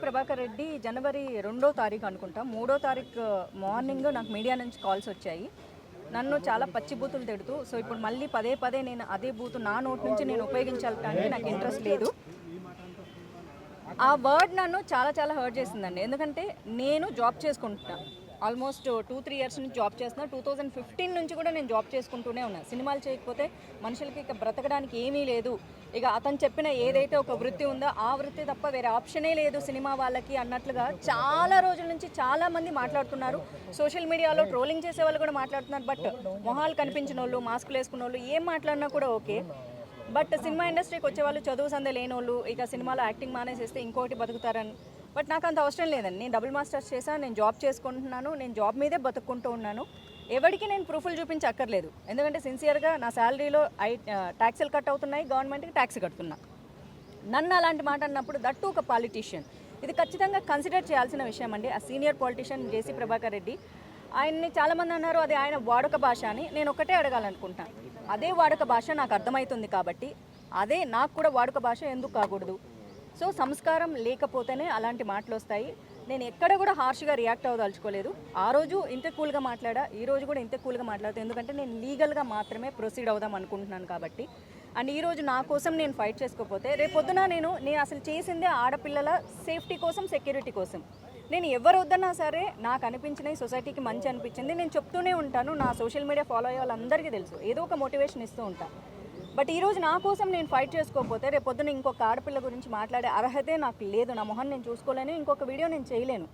ప్రభాకర్ రెడ్డి జనవరి 2వ తారీఖు అనుకుంటా 3వ తారీఖు మార్నింగ్ నాకు మీడియా నుంచి కాల్స్ వచ్చాయి. నన్ను చాలా పచ్చి బూతులు తిడుతూ, సో ఇప్పుడు మళ్ళీ పదే పదే నేను అదే బూతు నా నోటి నుంచి నేను ఉపయోగించాలని నాకు ఇంట్రెస్ట్ లేదు. ఆ వర్డ్ నన్ను చాలా చాలా హర్ట్ చేసిందండి. ఎందుకంటే నేను జాబ్ చేసుకుంటున్నా, ఆల్మోస్ట్ 2-3 ఇయర్స్ నుంచి జాబ్ చేస్తున్నా. 2015 నుంచి కూడా నేను జాబ్ చేసుకుంటూనే ఉన్నా. సినిమాలు చేయకపోతే మనుషులకి ఇక బ్రతకడానికి ఏమీ లేదు, ఇక అతను చెప్పిన ఏదైతే ఒక వృత్తి ఉందో ఆ వృత్తి తప్ప వేరే ఆప్షనే లేదు సినిమా వాళ్ళకి అన్నట్లుగా చాలా రోజుల నుంచి చాలామంది మాట్లాడుతున్నారు. సోషల్ మీడియాలో ట్రోలింగ్ చేసే వాళ్ళు కూడా మాట్లాడుతున్నారు. బట్ మొహాలు కనిపించిన వాళ్ళు, మాస్కులు వేసుకున్న వాళ్ళు ఏం మాట్లాడినా కూడా ఓకే. బట్ సినిమా ఇండస్ట్రీకి వచ్చేవాళ్ళు చదువు సందే లేని వాళ్ళు ఇక సినిమాలో యాక్టింగ్ మానేసేస్తే ఇంకోటి బతుకుతారని. బట్ నాకు అంత అవసరం లేదండి. నేను డబుల్ మాస్టర్స్ చేశాను, నేను జాబ్ చేసుకుంటున్నాను, నేను జాబ్ మీదే బతుక్కుంటూ ఉన్నాను. ఎవరికి నేను ప్రూఫ్లు చూపించక్కర్లేదు. ఎందుకంటే సిన్సియర్గా నా శాలరీలో ట్యాక్సులు కట్ అవుతున్నాయి, గవర్నమెంట్కి ట్యాక్స్ కడుతున్నా. నన్ను అలాంటి మాట అన్నప్పుడు దట్టు ఒక పాలిటీషియన్, ఇది ఖచ్చితంగా కన్సిడర్ చేయాల్సిన విషయం అండి. ఆ సీనియర్ పాలిటీషియన్ జేసీ ప్రభాకర్ రెడ్డి, ఆయన్ని చాలామంది అన్నారు అది ఆయన వాడుక భాష అని. నేను ఒకటే అడగాలనుకుంటున్నాను, అదే వాడుక భాష నాకు అర్థమవుతుంది కాబట్టి అదే నాకు కూడా వాడుక భాష ఎందుకు కాకూడదు? సో సంస్కారం లేకపోతేనే అలాంటి మాటలు వస్తాయి. నేను ఎక్కడ కూడా హార్ష్గా రియాక్ట్ అవ్వదలుచుకోలేదు. ఆ రోజు ఇంత కూల్గా మాట్లాడా, ఈ రోజు కూడా ఇంత కూల్గా మాట్లాడుతాను. ఎందుకంటే నేను లీగల్గా మాత్రమే ప్రొసీడ్ అవుదాం అనుకుంటున్నాను కాబట్టి. అండ్ ఈరోజు నా కోసం నేను ఫైట్ చేసుకోకపోతే రేపొద్దున నేను అసలు చేసిందే ఆడపిల్లల సేఫ్టీ కోసం, సెక్యూరిటీ కోసం. నేను ఎవరు వద్దన్నా సరే నాకు అనిపించినవి, సొసైటీకి మంచి అనిపించింది నేను చెప్తూనే ఉంటాను. నా సోషల్ మీడియా ఫాలో అయ్యే వాళ్ళందరికీ తెలుసు, ఏదో ఒక మోటివేషన్ ఇస్తూ ఉంటాను. బట్ ఈరోజు నా కోసం నేను ఫైట్ చేసుకోకపోతే రేపొద్దున ఇంకొక ఆడపిల్ల గురించి మాట్లాడే అర్హతే నాకు లేదు. నా మొహం నేను చూసుకోలేను, ఇంకొక వీడియో నేను చేయలేను.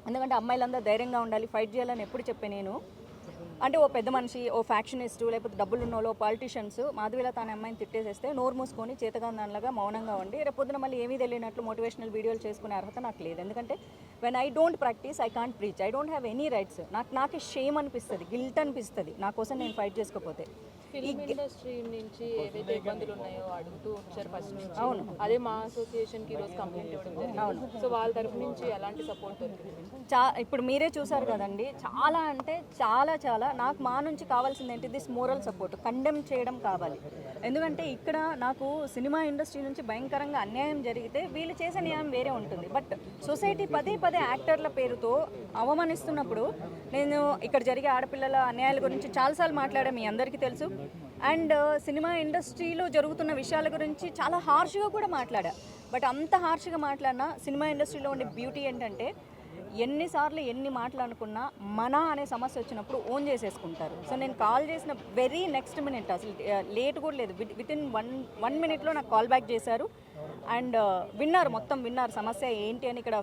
ఎందుకంటే అమ్మాయిలందరూ ధైర్యంగా ఉండాలి, ఫైట్ చేయాలని ఎప్పుడు చెప్పే నేను. అంటే ఓ పెద్ద మనిషి, ఓ ఫ్యాక్షనిస్టు, లేకపోతే డబ్బులు ఉన్నోళ్ళు, పాలిటీషియన్స్ మాధవీలత అనే అమ్మాయిని తిట్టేసేస్తే నోరు మూసుకొని చేతగాందానిలాగా మౌనంగా ఉండి రేపొద్దున మళ్ళీ ఏమీ తెలియనట్లు మోటివేషనల్ వీడియోలు చేసుకునే అర్హత నాకు లేదు. ఎందుకంటే when I don't practice I can't preach, I don't have any rights. నాకే షేమ్ అనిపిస్తుంది, గిల్ట్ అనిపిస్తుంది నా కోసం నేను ఫైట్ చేసుకోకపోతే. ఫిల్మ్ ఇండస్ట్రీ నుంచి ఏవైతే ఇబ్బందులు ఉన్నాయో అడుగుతూ వచ్చారు ఫస్ట్ నుంచి. అవును, అదే మా అసోసియేషన్కి ఈరోజు కంప్లైంట్ ఇవ్వడం జరిగింది. అవును, సో వాళ్ళ తరపు నుంచి ఎలాంటి సపోర్ట్ దొరికింది? ఇప్పుడు మీరే చూసారు కదండి, చాలా అంటే చాలా చాలా నాకు మా నుంచి కావాల్సింది ఏంటి, దిస్ మోరల్ సపోర్ట్, కండెమ్ చేయడం కావాలి. ఎందుకంటే ఇక్కడ నాకు సినిమా ఇండస్ట్రీ నుంచి భయంకరంగా అన్యాయం జరిగితే వీళ్ళు చేసే న్యాయం వేరే ఉంటుంది. బట్ సొసైటీ పదే పదే యాక్టర్ల పేరుతో అవమానిస్తున్నప్పుడు నేను ఇక్కడ జరిగే ఆడపిల్లల అన్యాయాల గురించి చాలాసార్లు మాట్లాడా, మీ అందరికీ తెలుసు. అండ్ సినిమా ఇండస్ట్రీలో జరుగుతున్న విషయాల గురించి చాలా హార్ష్గా కూడా మాట్లాడా. బట్ అంత హార్ష్గా మాట్లాడినా సినిమా ఇండస్ట్రీలో ఉండే బ్యూటీ ఏంటంటే ఎన్నిసార్లు ఎన్ని మాటలు అనుకున్నా మన అనే సమస్య వచ్చినప్పుడు ఓన్ చేసేసుకుంటారు. సో నేను కాల్ చేసిన వెరీ నెక్స్ట్ మినిట్, అసలు లేట్ కూడా లేదు, వితిన్ వన్ మినిట్లో నాకు కాల్ బ్యాక్ చేశారు. అండ్ విన్నారు, మొత్తం విన్నారు సమస్య ఏంటి అని. ఇక్కడ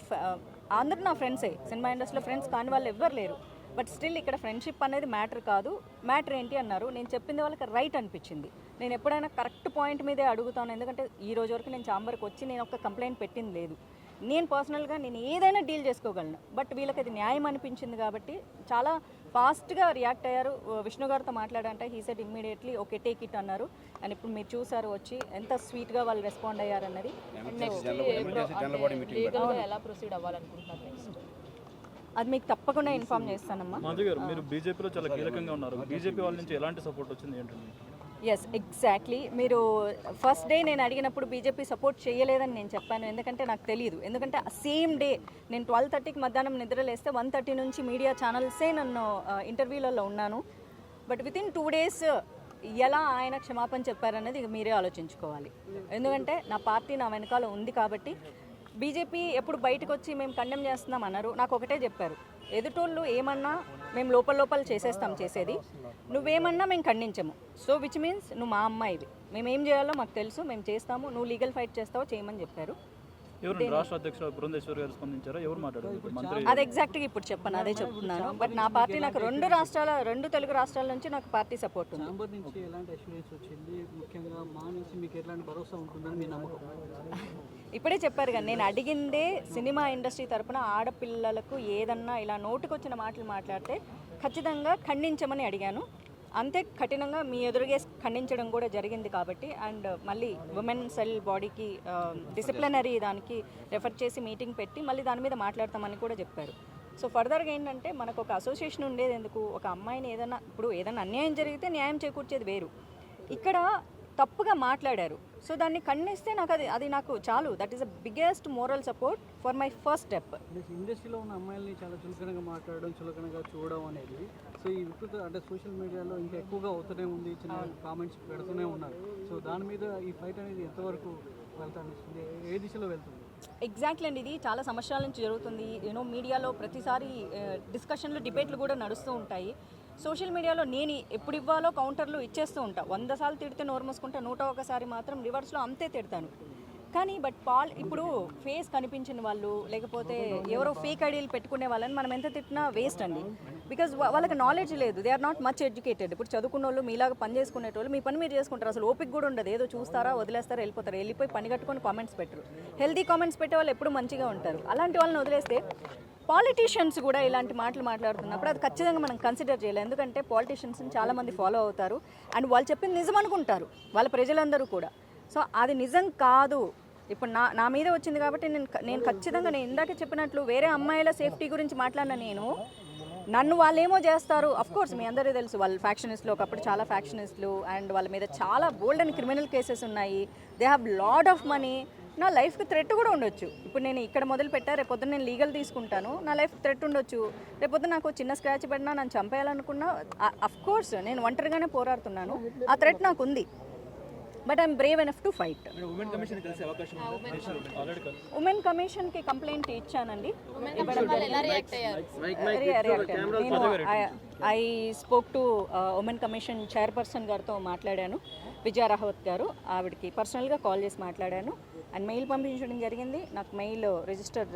అందరూ నా ఫ్రెండ్సే, సినిమా ఇండస్ట్రీలో ఫ్రెండ్స్ కాని వాళ్ళు ఎవ్వరు లేరు. బట్ స్టిల్ ఇక్కడ ఫ్రెండ్షిప్ అనేది మ్యాటర్ కాదు, మ్యాటర్ ఏంటి అన్నారు. నేను చెప్పింది వాళ్ళకి రైట్ అనిపించింది. నేను ఎప్పుడైనా కరెక్ట్ పాయింట్ మీదే అడుగుతాను. ఎందుకంటే ఈ రోజు వరకు నేను ఛాంబర్కి వచ్చి నేను ఒక కంప్లైంట్ పెట్టింది లేదు. నేను పర్సనల్గా నేను ఏదైనా డీల్ చేసుకోగలను. బట్ వీళ్ళకి అది న్యాయం అనిపించింది కాబట్టి చాలా ఫాస్ట్గా రియాక్ట్ అయ్యారు. విష్ణు గారితో మాట్లాడంటే he said immediately okay take it అన్నారు. అండ్ ఇప్పుడు మీరు చూసారు వచ్చి ఎంత స్వీట్గా వాళ్ళు రెస్పాండ్ అయ్యారు అన్నది. ఎలా ప్రొసీడ్ అవ్వాలనుకుంటున్నారు నెక్స్ట్? అది మీకు తప్పకుండా ఇన్ఫార్మ్ చేస్తానమ్మా. మాధవి గారు, మీరు బీజేపీలో చాలా కీలకంగా ఉన్నారు. బీజేపీ వాళ్ళ నుంచి ఎలాంటి సపోర్ట్ వచ్చింది ఏంటంటే? Yes, exactly. మీరు ఫస్ట్ డే నేను అడిగినప్పుడు బీజేపీ సపోర్ట్ చేయలేదని నేను చెప్పాను. ఎందుకంటే నాకు తెలియదు. ఎందుకంటే సేమ్ డే నేను 12:30కి మధ్యాహ్నం నిద్రలేస్తే 1:30 నుంచి మీడియా ఛానల్సే నన్ను ఇంటర్వ్యూలలో ఉన్నాను. బట్ వితిన్ 2 days ఎలా ఆయన క్షమాపణ చెప్పారనేది మీరే ఆలోచించుకోవాలి. ఎందుకంటే నా పార్టీ నా వెనకాల ఉంది కాబట్టి. బీజేపీ ఎప్పుడు బయటకు వచ్చి మేము కండెమ్ చేస్తున్నాం అన్నారు. నాకు ఒకటే చెప్పారు, ఎదుటోళ్ళు ఏమన్నా మేము లోపల చేసేస్తాం, చేసేది నువ్వేమన్నా మేము ఖండించము. సో విచ్ మీన్స్ నువ్వు మా అమ్మాయివి, మేము ఏం చేయాలో మాకు తెలుసు, మేము చేస్తాము, నువ్వు లీగల్ ఫైట్ చేస్తావో చేయమని చెప్పారు. రాష్ట్ర అధ్యక్షుడు పురంధేశ్వరి గారు స్పందించారా? ఎవరు మాట్లాడారు? అది ఎగ్జాక్ట్గా ఇప్పుడు చెప్పను, అదే చెప్తున్నాను. బట్ నా పార్టీ నాకు రెండు తెలుగు రాష్ట్రాల నుంచి నాకు పార్టీ సపోర్ట్ ఉంది. ఇప్పుడే చెప్పారు కదా, నేను అడిగిందే సినిమా ఇండస్ట్రీ తరపున ఆడపిల్లలకు ఏదన్నా ఇలా నోటుకొచ్చిన మాటలు మాట్లాడితే ఖచ్చితంగా ఖండించమని అడిగాను. అంతే కఠినంగా మీ ఎదురుగే ఖండించడం కూడా జరిగింది కాబట్టి. అండ్ మళ్ళీ ఉమెన్ సెల్ బాడీకి డిసిప్లినరీ దానికి రెఫర్ చేసి మీటింగ్ పెట్టి మళ్ళీ దాని మీద మాట్లాడతామని కూడా చెప్పారు. సో ఫర్దర్గా ఏంటంటే మనకు ఒక అసోసియేషన్ ఉండేది ఎందుకు, ఒక అమ్మాయిని ఏదైనా అన్యాయం జరిగితే న్యాయం చేకూర్చేది వేరు. ఇక్కడ తప్పుగా మాట్లాడారు, సో దాన్ని ఖండిస్తే నాకు అది నాకు చాలు. That is the biggest moral support for my first step. ఇండస్ట్రీలో ఉన్న అమ్మాయిల్ని చాలా చులకనగా మాట్లాడడం, చులకనగా చూడడం అనేది సో ఈ వికృత అంటే సోషల్ మీడియాలో ఇంకా ఎక్కువగా అవుతూనే ఉంది, చిన్న కామెంట్స్ పెడుతూనే ఉన్నారు. సో దాని మీద ఈ ఫైట్ అనేది ఎంతవరకు వెళ్తానిస్తుంది, ఏ దిశలో వెళ్తుంది? ఎగ్జాక్ట్లీ అండి, ఇది చాలా సంవత్సరాల నుంచి జరుగుతుంది. యూనో మీడియాలో ప్రతిసారి డిస్కషన్లు, డిబేట్లు కూడా నడుస్తూ ఉంటాయి. సోషల్ మీడియాలో నేను ఎప్పుడు ఇవ్వాలో కౌంటర్లు ఇచ్చేస్తూ ఉంటా. 100 సార్లు తిడితే నోరు మూసుకుంటా, 101 మాత్రం రివర్స్లో అంతే తిడతాను. కానీ ఇప్పుడు ఫేస్ కనిపించిన వాళ్ళు లేకపోతే ఎవరో ఫేక్ ఐడీలు పెట్టుకునే వాళ్ళని మనం ఎంత తిట్టినా వేస్ట్ అండి. బికాజ్ వాళ్ళకి నాలెడ్జ్ లేదు, they are not much educated. ఇప్పుడు చదువుకున్న వాళ్ళు మీలాగా పని చేసుకునేటోళ్ళు మీ పని మీరు చేసుకుంటారు, అసలు ఓపిక కూడా ఉండదు. ఏదో చూస్తారా, వదిలేస్తారా, వెళ్ళిపోతారు. వెళ్ళిపోయి పని కట్టుకొని కామెంట్స్ పెట్టరు. హెల్దీ కామెంట్స్ పెట్టే వాళ్ళు ఎప్పుడు మంచిగా ఉంటారు. అలాంటి వాళ్ళని వదిలేస్తే పాలిటీషియన్స్ కూడా ఇలాంటి మాటలు మాట్లాడుతున్నప్పుడు అది ఖచ్చితంగా మనం కన్సిడర్ చేయాలి. ఎందుకంటే పాలిటీషియన్స్ని చాలామంది ఫాలో అవుతారు అండ్ వాళ్ళు చెప్పింది నిజం అనుకుంటారు వాళ్ళ ప్రజలందరూ కూడా. సో అది నిజం కాదు. ఇప్పుడు నా మీద వచ్చింది కాబట్టి నేను ఖచ్చితంగా నేను ఇందాకే చెప్పినట్లు వేరే అమ్మాయిల సేఫ్టీ గురించి మాట్లాడిన నన్ను వాళ్ళు ఏమో చేస్తారు. అఫ్ కోర్స్ మీ అందరికీ తెలుసు వాళ్ళు ఫ్యాక్షనిస్టులు, ఒకప్పుడు చాలా ఫ్యాక్షనిస్టులు అండ్ వాళ్ళ మీద చాలా బోల్డ్ అండ్ క్రిమినల్ కేసెస్ ఉన్నాయి. They have lot of money. నా లైఫ్కి థ్రెట్ కూడా ఉండొచ్చు. ఇప్పుడు నేను ఇక్కడ మొదలు పెట్టా, రేపొద్దున నేను లీగల్ తీసుకుంటాను, నా లైఫ్ థ్రెట్ ఉండొచ్చు. రేపొద్దున నాకు చిన్న స్క్రాచ్ పడినా నన్ను చంపేయాలనుకున్నా అఫ్ కోర్స్ నేను ఒంటరిగానే పోరాడుతున్నాను. ఆ థ్రెట్ నాకు ఉంది. But I'm Brave enough to fight. Women కమిషన్కి కంప్లైంట్ ఇచ్చానండి. I spoke to women commission chairperson గారితో మాట్లాడాను, విజయ రాహవత్ గారు. ఆవిడకి పర్సనల్గా కాల్ చేసి మాట్లాడాను అండ్ మెయిల్ పంపించడం జరిగింది. నాకు మెయిల్ రిజిస్టర్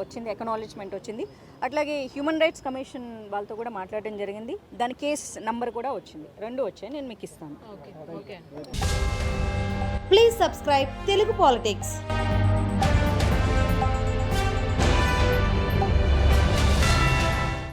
వచ్చింది, ఎకనాలెడ్జ్మెంట్ వచ్చింది. అట్లాగే హ్యూమన్ రైట్స్ కమిషన్ వాళ్ళతో కూడా మాట్లాడడం జరిగింది. దాని కేస్ నంబర్ కూడా వచ్చింది, 2 వచ్చాయి. నేను మీకు ఇస్తాను. Okay. Please subscribe Telugu Politics.